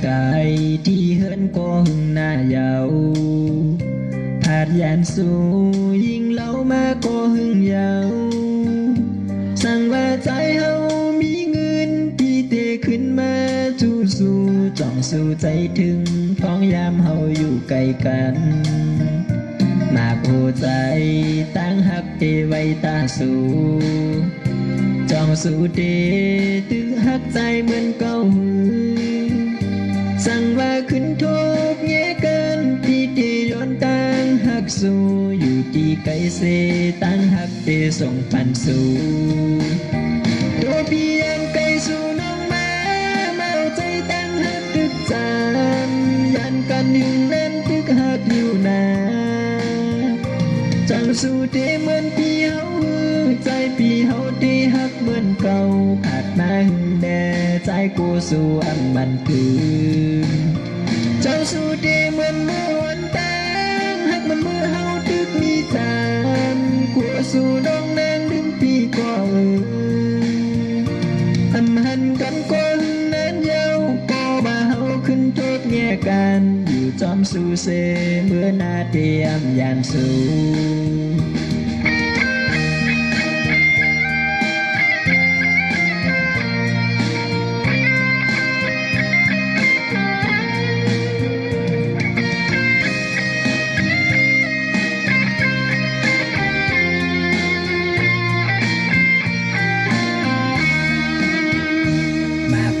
กายที่เฮินก็หึงหน้ายาวผาดยานสูยิ่งเล่ามาก็หึงยาวสั่งว่าใจเฮามีเงินที่เตขึ้นมาจูสู้จ้องสู่ใจถึงท้องยามเฮาอยู่ไกลกันมากหัวใจตั้งหักเตไว้ตาสู่จ้องสู่เตตึกหักใจเหมือนเก่าสั่งว่าขึ้นทบแย่กันที่เตย้อนตั้งหักสู่อยู่ที่ไกลเสตั้งหักเตส่งปันสู่ตัวพี่ยังไกลสู่น้องมาเมาใจตั้งหักตึกจานยันกันหนึ่งนั้นตึกหักอยู่นาจังสู่เตเหมือนพี่เฮาใจพี่เฮาเตหักเหมือนเก่าขาดมาหึงแด่ใจกูสู่อันมันคืนจังสู่เตเหมือนเมื่อวันตั้งหักมันเมื่อเฮาตึกมีจานกูสู่น้องนางดึงพี่ก็ทำหันกันคนนั้นเยาก็มาเฮาขึ้นโทษแง่กันอยู่จอมสู่เสเมื่อนาเตรียมยานสู่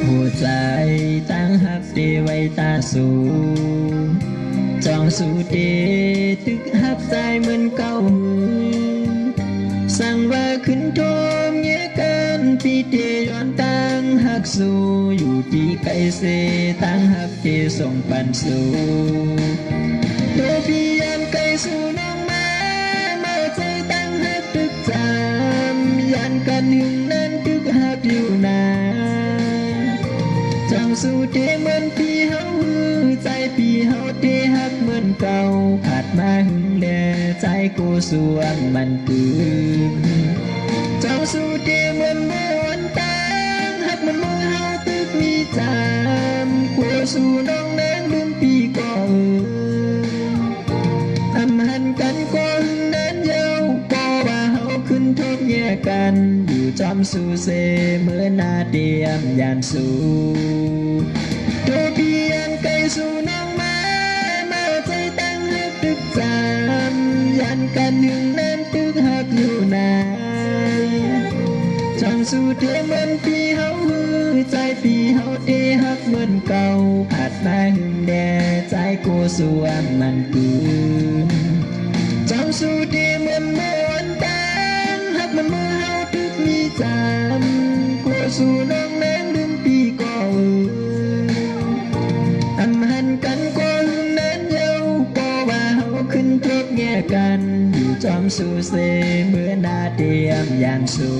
หัวใจตั้งหักเตไว้ตาสูจ้องสู่เตตึกหักใจเหมือนเก่าสั่งว่าขึ้นโทมเงี้ยกันพี่เตย้อนตั้งหักสู่อยู่ที่ไกลเสตั้งหักเตส่งปันสู่โดยพี่ยามไกลสู่น้องมาเมาใจตั้งหักตึกจำยันกันหึงนั้นตึกหักอยู่นาจังสู่เตเหมือนพี่เฮาใจพี่เฮาเตหักเหมือนเก่าขาดมาหึงแด่ใจกูส่วนมันคืนจังสู่เตเหมือนเมื่อวันตั้งหักมันเมื่อเฮาตึกมีจามกูสู่น้องนางลืมพี่ก็ทำหันกันก็หึงนั้นเยาก็ว่าเฮาขึ้นทบแย่กันอยู่จอมสู่เสเมื่อนาเตรียมยานสู่ตัวพี่ยังไกลสู่น้องมาเมาใจตั้งหักตึกจำยันกันหนึ่งนั้นตึกหักอยู่นาจังสู่เตเหมือนพี่เฮาใจพี่เฮาเตหักเหมือนเก่าขาดมาหึงแด่ใจกูส่วนมันคืนจังสู่เตเหมือนเมื่อวันตั้งหักมันเมื่อเฮาตึกมีจำกูสู่น้องนางลืมพี่ก็ทำหันกันคนนั้นเยาก็ว่าเฮาขึ้นทบแง่กันอยู่จอมสู่เสเมื่อนาเตรียมยานสู่